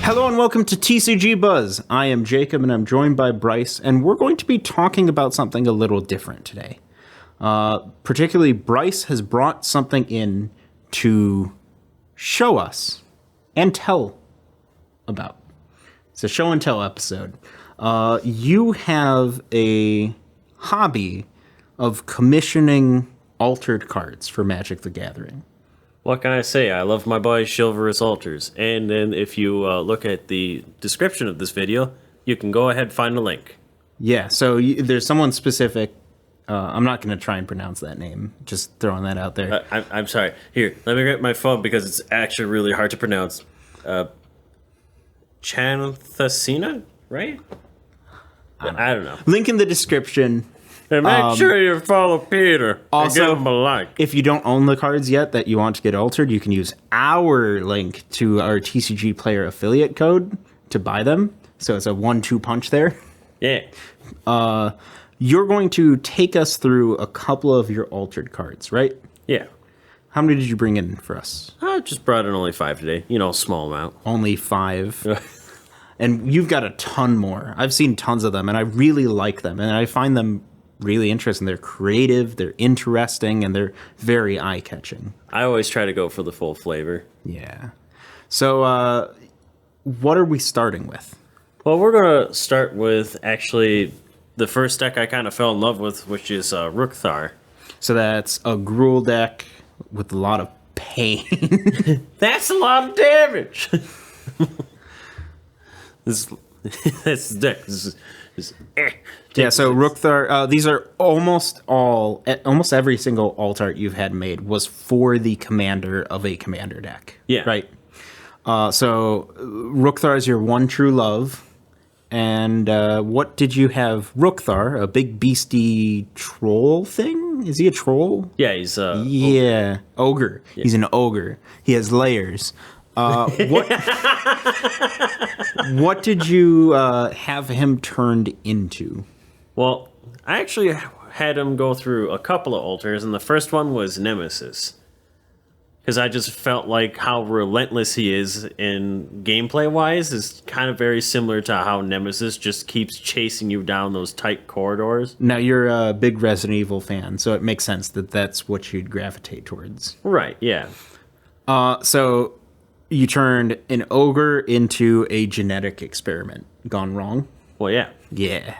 Hello and welcome to TCG Buzz. I am Jacob and I'm joined by Bryce, and we're going to be talking about something a little different today. Particularly, Bryce has brought something in to show us and tell about. It's a show and tell episode. You have a hobby of commissioning altered cards for Magic the Gathering. What can I say? I love my boys' chivalrous altars. And then if you look at the description of this video, you can go ahead and find the link. Yeah, so there's someone specific. I'm not going to try and pronounce that name. Just throwing that out there. I'm sorry. Here, let me get my phone because it's actually really hard to pronounce. Chanthasina, right? I don't know. Link in the description. And make sure you follow Peter. Also, and give him a like. If you don't own the cards yet that you want to get altered, you can use our link to our TCG Player affiliate code to buy them. So it's a 1-2 punch there. Yeah. You're going to take us through a couple of your altered cards, right? Yeah. How many did you bring in for us? I just brought in only 5 today. You know, small amount. Only 5. And you've got a ton more. I've seen tons of them, and I really like them. And I find them really interesting. They're creative, they're interesting, and they're very eye-catching. I always try to go for the full flavor. Yeah. So, what are we starting with? Well, we're going to start with, actually, the first deck I kind of fell in love with, which is Rookthar. So that's a Gruul deck with a lot of pain. That's a lot of damage! This the deck. Yeah, so Rookthar, these are almost every all alt art you've had made was for the commander of a commander deck. Yeah. Right? So Rookthar is your one true love. And what did you have Rookthar, a big beastie troll thing? Is he a troll? Yeah, he's ogre. Yeah. He's an ogre. He has layers. What did you have him turned into? Well, I actually had him go through a couple of altars, and the first one was Nemesis. Because I just felt like how relentless he is in gameplay-wise is kind of very similar to how Nemesis just keeps chasing you down those tight corridors. Now, you're a big Resident Evil fan, so it makes sense that that's what you'd gravitate towards. Right, yeah. So you turned an ogre into a genetic experiment. Gone wrong? Well, yeah. Yeah.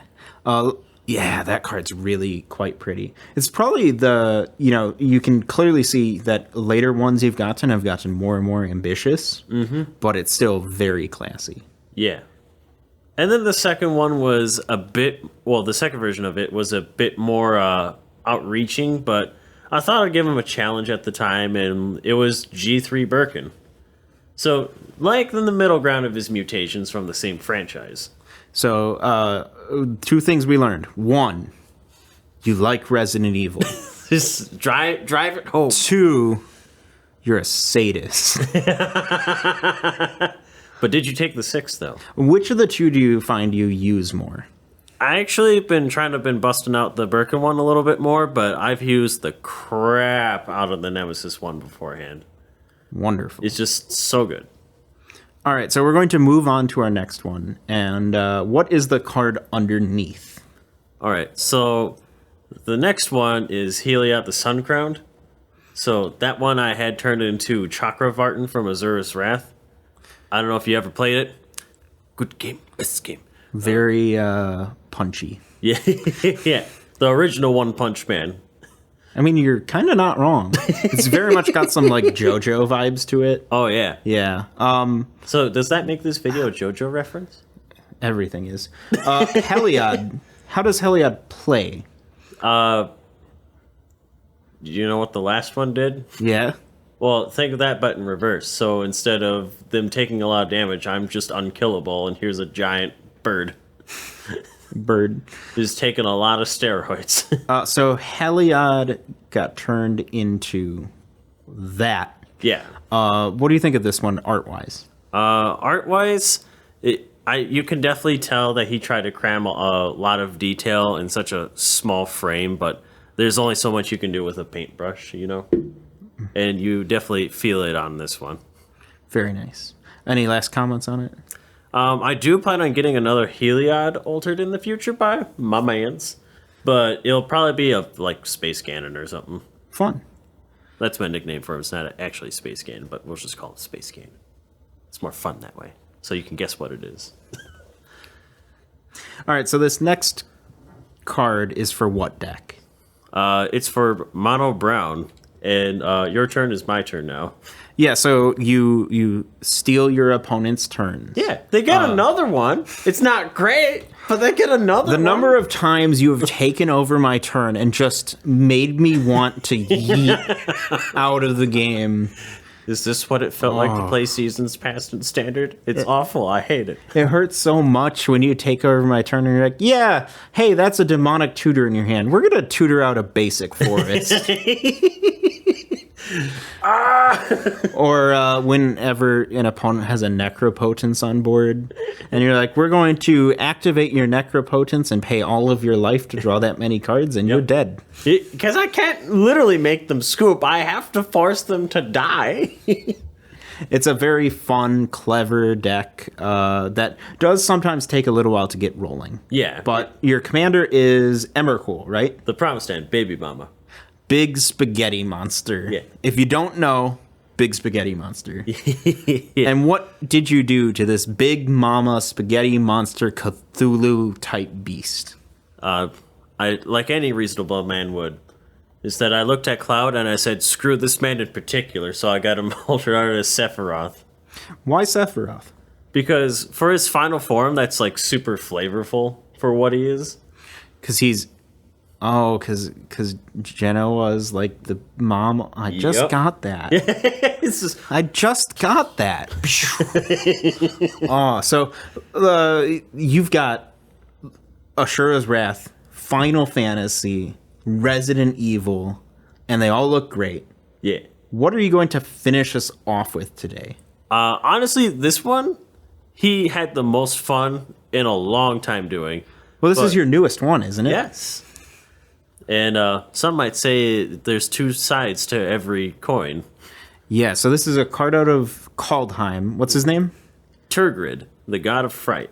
Yeah, that card's really quite pretty. It's probably you can clearly see that later ones you've gotten have gotten more and more ambitious, but it's still very classy. Yeah. And then the second one was the second version of it was a bit more outreaching, but I thought I'd give him a challenge at the time, and it was G3 Birkin. So, like in the middle ground of his mutations from the same franchise. So, 2 things we learned. 1, you like Resident Evil. Just drive it home. 2, you're a sadist. But did you take the 6, though? Which of the 2 do you find you use more? I actually been busting out the Birkin one a little bit more, but I've used the crap out of the Nemesis one beforehand. Wonderful. It's just so good. All right, so we're going to move on to our next one. And what is the card underneath? All right, so the next one is Heliod the Sun-Crowned. So that one I had turned into Chakravartin from Azura's Wrath. I don't know if you ever played it. Good game. Best game. Very punchy. Yeah, yeah. The original One Punch Man. I mean, you're kind of not wrong. It's very much got some like JoJo vibes to it. Oh yeah, yeah. So does that make this video a JoJo reference? Everything is. Heliod. How does Heliod play? Do you know what the last one did? Yeah. Well, think of that, but in reverse. So instead of them taking a lot of damage, I'm just unkillable, and here's a giant bird. Bird. Who's taking a lot of steroids. So Heliod got turned into that. Yeah. What do you think of this one art-wise? Art-wise, you can definitely tell that he tried to cram a lot of detail in such a small frame, but there's only so much you can do with a paintbrush, you know? And you definitely feel it on this one. Very nice. Any last comments on it? I do plan on getting another Heliod altered in the future by my mans, but it'll probably be a like Space Ganon or something. Fun. That's my nickname for him. It's not actually Space Ganon, but we'll just call it Space Ganon. It's more fun that way, so you can guess what it is. All right, so this next card is for what deck? It's for Mono Brown, and your turn is my turn now. Yeah, so you steal your opponent's turns. Yeah, they get another one. It's not great, but they get another The one. number of times you have taken over my turn and just made me want to yeet out of the game. Is this what it felt like to play Seasons Past in Standard? It's awful. I hate it. It hurts so much when you take over my turn and you're like, yeah, hey, that's a demonic tutor in your hand. We're going to tutor out a basic forest. Or whenever an opponent has a Necropotence on board, and you're like, we're going to activate your Necropotence and pay all of your life to draw that many cards, and you're dead. Because I can't literally make them scoop. I have to force them to die. It's a very fun, clever deck that does sometimes take a little while to get rolling. Yeah. But your commander is Emrakul, right? The Promised Land, Baby Mama. Big spaghetti monster. Yeah. If you don't know, big spaghetti monster. And what did you do to this big mama spaghetti monster Cthulhu type beast? I like any reasonable man would, is that I looked at Cloud and I said, screw this man in particular, so I got him altered out as Sephiroth. Why Sephiroth? Because for his final form, that's like super flavorful for what he is. Because he's... Oh, because Genoa's like the mom. I just got that. It's just, I just got that. Oh, so you've got Ashura's Wrath, Final Fantasy, Resident Evil, and they all look great. yeah. What are you going to finish us off with today? Honestly, this one, he had the most fun in a long time doing. Well, this is your newest one, isn't it? Yes. And some might say there's two sides to every coin. Yeah, so this is a card out of Kaldheim. What's his name? Turgrid, the god of fright.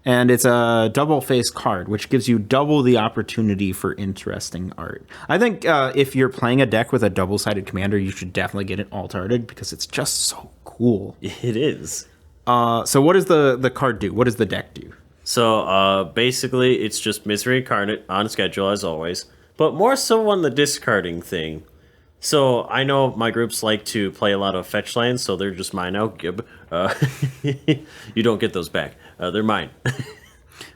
And it's a double-face card, which gives you double the opportunity for interesting art. I think if you're playing a deck with a double-sided commander, you should definitely get it alt-arted because it's just so cool. It is. So what does the card do? What does the deck do? So basically, it's just Misery Incarnate on schedule as always, but more so on the discarding thing. So I know my groups like to play a lot of fetch lands, so they're just mine now, Gib. You don't get those back. They're mine.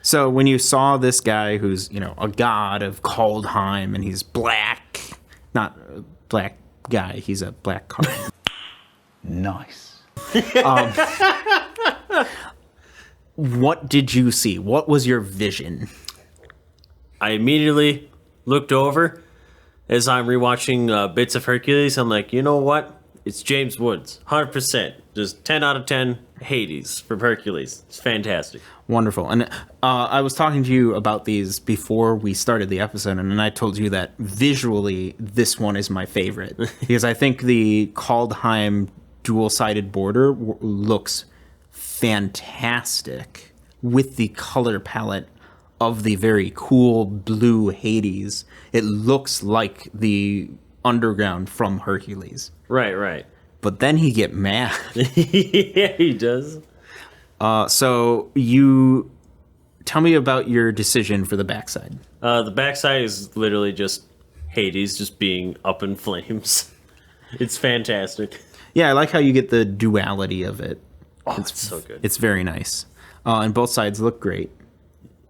So when you saw this guy who's, a god of Kaldheim, and he's black, not a black guy, he's a black card. Nice. What did you see? What was your vision? I immediately looked over as I'm rewatching bits of Hercules. I'm like, you know what? It's James Woods, 100%. Just 10 out of 10 Hades from Hercules. It's fantastic. Wonderful. And I was talking to you about these before we started the episode, and I told you that visually this one is my favorite because I think the Kaldheim dual-sided border looks fantastic with the color palette of the very cool blue Hades. It looks like the underground from Hercules. Right. But then he get mad. Yeah, he does. So you tell me about your decision for the backside. The backside is literally just Hades just being up in flames. It's fantastic. Yeah, I like how you get the duality of it. Oh, it's so good. It's very nice. And both sides look great.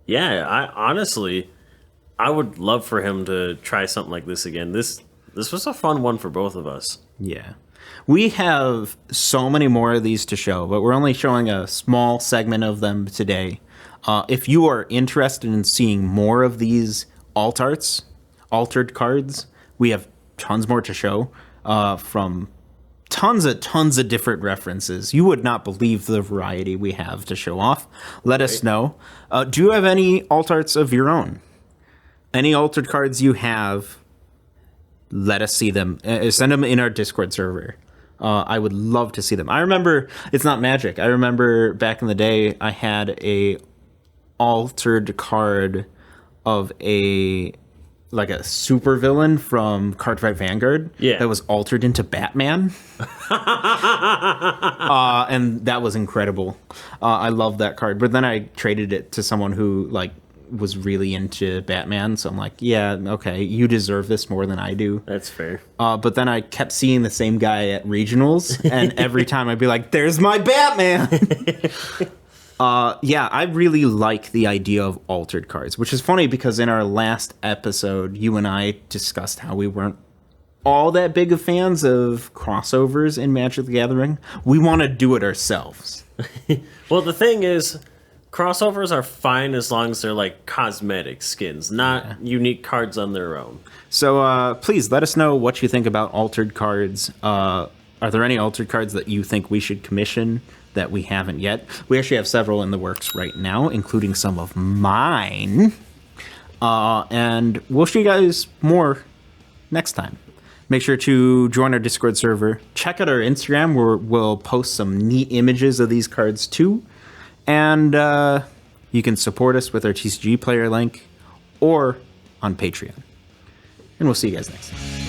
Yeah, I would love for him to try something like this again. This was a fun one for both of us. Yeah. We have so many more of these to show, but we're only showing a small segment of them today. If you are interested in seeing more of these altered cards, we have tons more to show from tons of different references. You would not believe the variety we have to show off. Let us know. Do you have any alt arts of your own? Any altered cards you have, let us see them. Send them in our Discord server. I would love to see them. I remember, it's not Magic. I remember back in the day, I had a altered card of a supervillain from Cardfight Vanguard that was altered into Batman. And that was incredible. I love that card. But then I traded it to someone who was really into Batman. So I'm like, yeah, okay, you deserve this more than I do. That's fair. But then I kept seeing the same guy at regionals, and every time I'd be like, there's my Batman. Yeah, I really like the idea of altered cards, which is funny because in our last episode, you and I discussed how we weren't all that big of fans of crossovers in Magic the Gathering. We want to do it ourselves. Well, the thing is, crossovers are fine as long as they're like cosmetic skins, not unique cards on their own. So please let us know what you think about altered cards. Are there any altered cards that you think we should commission that we haven't yet? We actually have several in the works right now, including some of mine. And we'll show you guys more next time. Make sure to join our Discord server. Check out our Instagram where we'll post some neat images of these cards too. And you can support us with our TCG player link or on Patreon. And we'll see you guys next time.